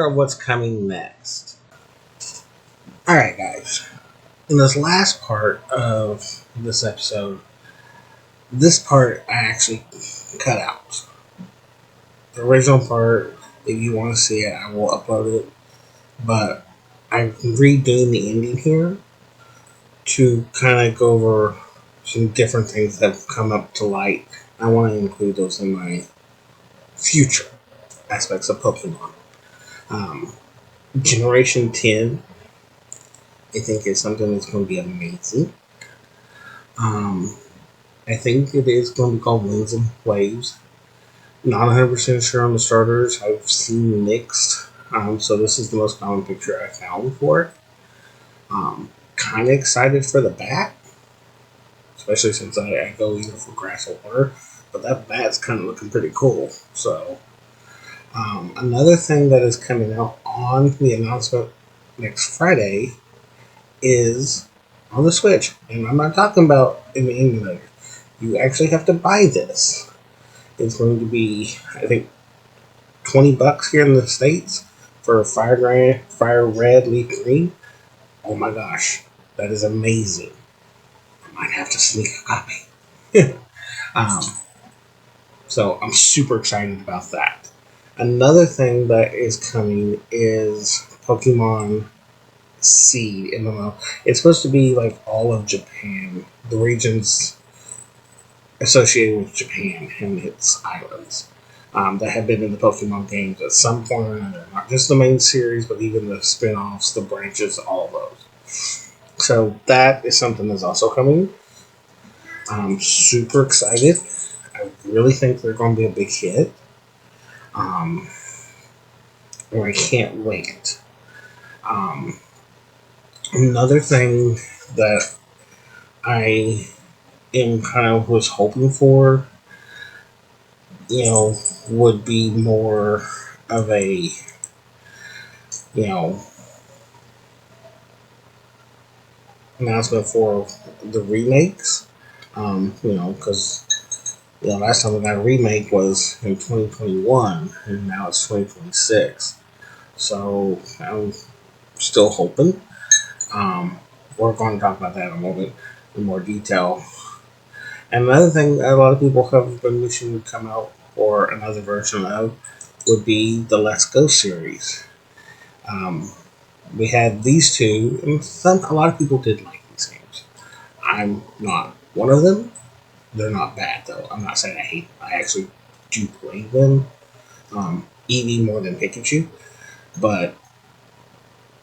Speaker 1: of what's coming next. All right, guys. In this last part of this episode, this part I actually cut out. The original part, if you want to see it, I will upload it. But I'm redoing the ending here to kind of go over some different things that have come up to light. I want to include those in my future aspects of Pokemon. Um, Generation 10, I think, is something that's going to be amazing. Um, I think it is going to be called Winds and Waves. Not 100% sure on the starters. I've seen mixed. So this is the most common picture I found for it. Kind of excited for the bat, especially since I go either for grass or water. But that bat's kind of looking pretty cool. So another thing that is coming out on the announcement next Friday is on the Switch. And I'm not talking about in the emulator. You actually have to buy this. It's going to be, I think, $20 here in the States for Fire Red, Leaf Green. Oh my gosh, that is amazing. I might have to sneak a copy. um, so I'm super excited about that. Another thing that is coming is Pokemon Seed MMO. It's supposed to be like all of Japan, the regions associated with Japan and its islands that have been in the Pokemon games at some point or another. Not just the main series, but even the spin offs, the branches, all of those. So that is something that's also coming. I'm super excited. I really think they're going to be a big hit. And I can't wait. Um, Another thing that I am kind of was hoping for, would be more of a, you know, announcement for the remakes. Because last time we got a remake was in 2021, and now it's 2026. So I'm still hoping. We're going to talk about that in a moment in more detail. And another thing that a lot of people have been wishing would come out, or another version of, would be the Let's Go series. Um, we had these two, and a lot of people did like these games. I'm not one of them. They're not bad though. I'm not saying I hate them. I actually do play them. Eevee more than Pikachu, but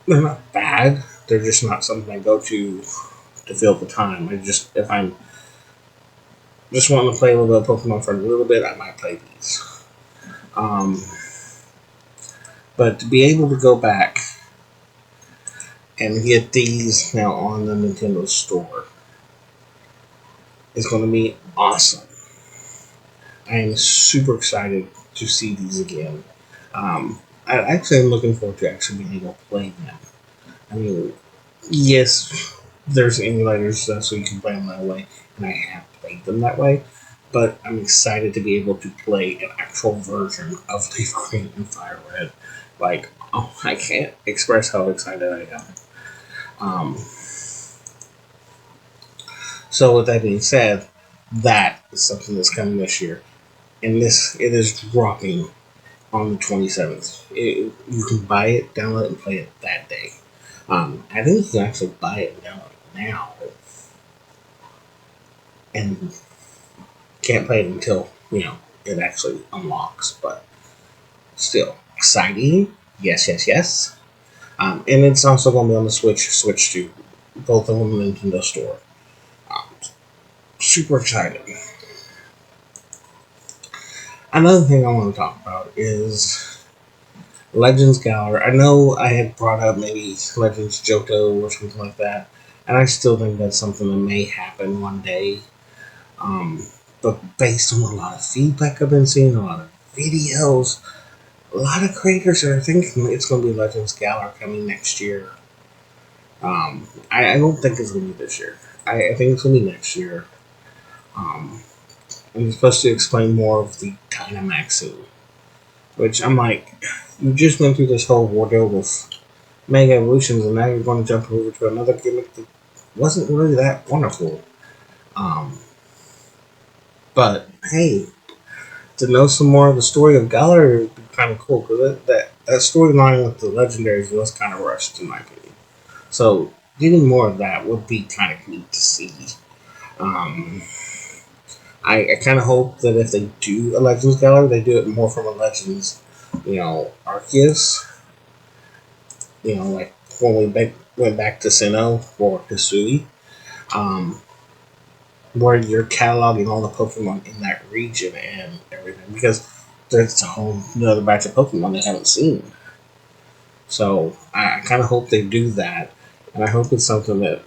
Speaker 1: they're not bad. They're just not something I go to fill the time. If I'm just wanting to play a little bit of Pokemon for a little bit, I might play these. But to be able to go back and get these now on the Nintendo Store is going to be awesome. I am super excited to see these again. I actually am looking forward to actually being able to play them. I mean, yes, there's emulators so you can play them that way, and I have played them that way. But I'm excited to be able to play an actual version of Leaf Green and Fire Red. Like, I can't express how excited I am. So with that being said, that is something that's coming this year, and it is dropping on the 27th. You can buy it, download it, and play it that day. I think you can actually buy it and download it now, and can't play it until it actually unlocks. But still exciting. Yes, yes, yes. And it's also going to be on the Switch 2, both of them in the Nintendo Store. Um, Super excited. Another thing I want to talk about is Legends Galar. I know I had brought up maybe Legends Johto or something like that, and I still think that's something that may happen one day. Um, but based on a lot of feedback I've been seeing, a lot of videos, a lot of creators are thinking it's going to be Legends Galar coming next year. I don't think it's going to be this year. I think it's going to be next year. Um, and it's supposed to explain more of the Dynamax suit, which I'm like, you just went through this whole wardrobe of Mega Evolutions, and now you're going to jump over to another gimmick that wasn't really that wonderful. Um, but hey, to know some more of the story of Galar would be kind of cool because that storyline with the legendaries was kind of rushed in my opinion. So getting more of that would be kind of neat to see. Um, I kind of hope that if they do a Legends Galar, they do it more from a Legends, Arceus. Like when went back to Sinnoh or Hisui, um, where you're cataloging all the Pokemon in that region and everything because there's a whole another batch of Pokemon they haven't seen. So I kind of hope they do that, and I hope it's something that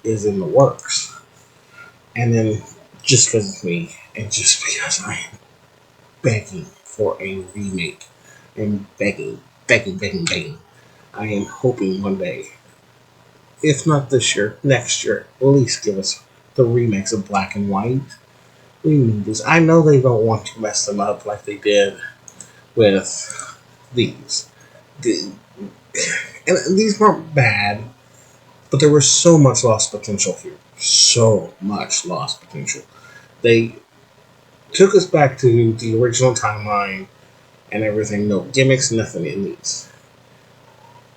Speaker 1: is in the works. And then just because it's me, and just because I am begging for a remake, and begging, I am hoping one day, if not this year, next year, at least give us the remakes of Black and White. We need this. I know they don't want to mess them up like they did with these. The, and these weren't bad, but there was so much lost potential here. So much lost potential. They took us back to the original timeline and everything. No gimmicks, nothing in these,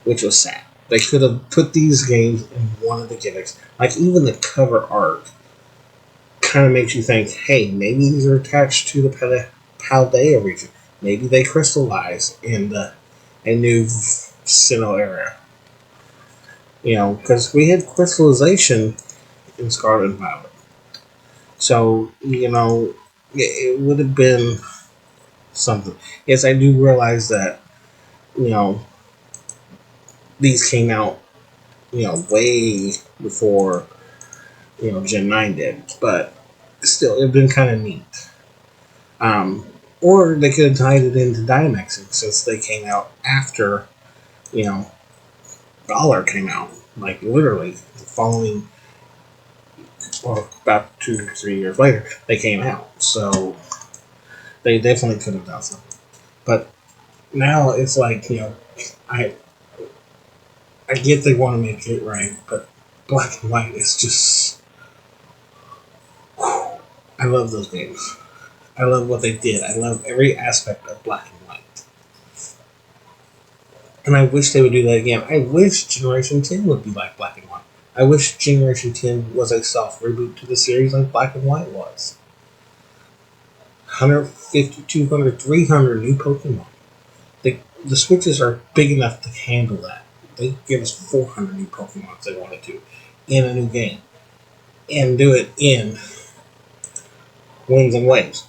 Speaker 1: which was sad. They could have put these games in one of the gimmicks. Like even the cover art kind of makes you think, hey, maybe these are attached to the Paldea region. Maybe they crystallize in a new Sinnoh era. Because we had crystallization in Scarlet and Violet. So, it would have been something. Yes, I do realize that, you know, these came out, way before, Gen 9 did. But still, it would have been kind of neat. Um, or they could have tied it into Dynamaxing since they came out after, you know, Galar came out. Like, literally, the following, or about 2 or 3 years later, they came out. So, they definitely could have done something. But now it's like, I I get they want to make it right, but Black and White is just. Whew, I love those games. I love what they did. I love every aspect of Black and White. And I wish they would do that again. I wish Generation 10 would be like Black and White. I wish Generation 10 was a soft reboot to the series like Black and White was. 150, 200, 300 new Pokemon. The Switches are big enough to handle that. They could give us 400 new Pokemon if they wanted to in a new game. And do it in winds and waves.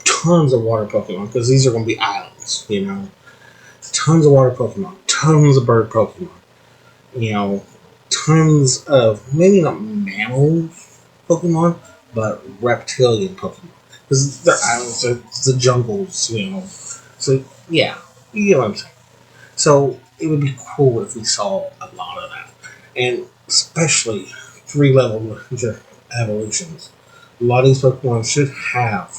Speaker 1: Tons of water Pokemon, because these are going to be islands. Tons of water Pokemon. Tons of bird Pokemon. You know, tons of, maybe not mammal Pokemon, but reptilian Pokemon. Because they're islands, they're the jungles. So, yeah, you get what I'm saying. So, it would be cool if we saw a lot of that. And especially 3-level evolutions. A lot of these Pokemon should have,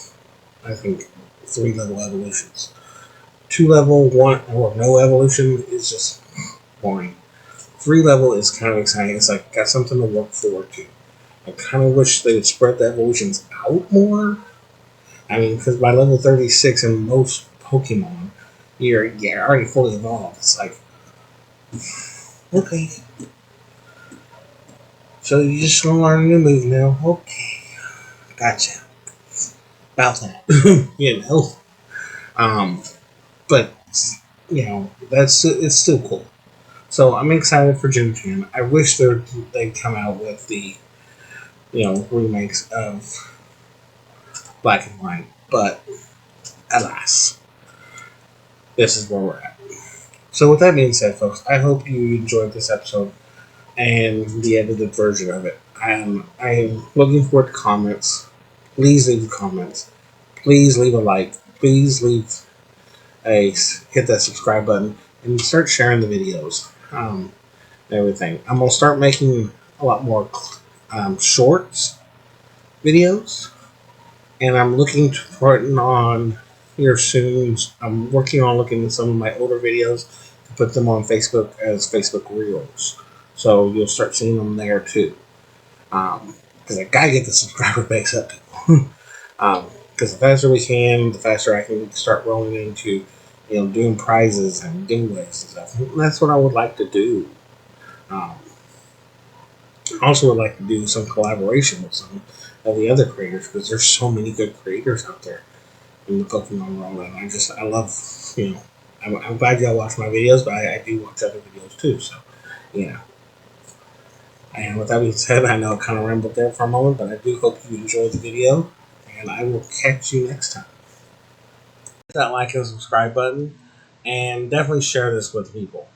Speaker 1: I think, 3-level evolutions. 2-level, one, or no evolution is just boring. 3-level is kind of exciting. It's like got something to look forward to. I kind of wish they would spread the evolutions out more. I mean, because by level 36 in most Pokemon, you're already fully evolved. It's like, okay, so you just gonna learn a new move now. Okay, gotcha. About that, Um, but that's it's still cool. So I'm excited for Gen 10. I wish they'd come out with the remakes of Black and White, but alas, this is where we're at. So with that being said, folks, I hope you enjoyed this episode and the edited version of it. I'm looking forward to comments. Please leave comments. Please leave a like. Please leave a hit that subscribe button and start sharing the videos. Everything. I'm gonna start making a lot more shorts videos, and I'm looking to put on here soon. I'm working on looking at some of my older videos to put them on Facebook as Facebook Reels, so you'll start seeing them there too. Because I gotta get the subscriber base up. Because the faster we can, the faster I can start rolling into, doing prizes and giveaways and stuff. And that's what I would like to do. Um, I also would like to do some collaboration with some of the other creators because there's so many good creators out there in the Pokemon world, and I love, you know, I'm glad y'all watch my videos, but I do watch other videos too. So, yeah. And with that being said, I know I kind of rambled there for a moment, but I do hope you enjoyed the video, and I will catch you next time. Hit that like and subscribe button, and definitely share this with people.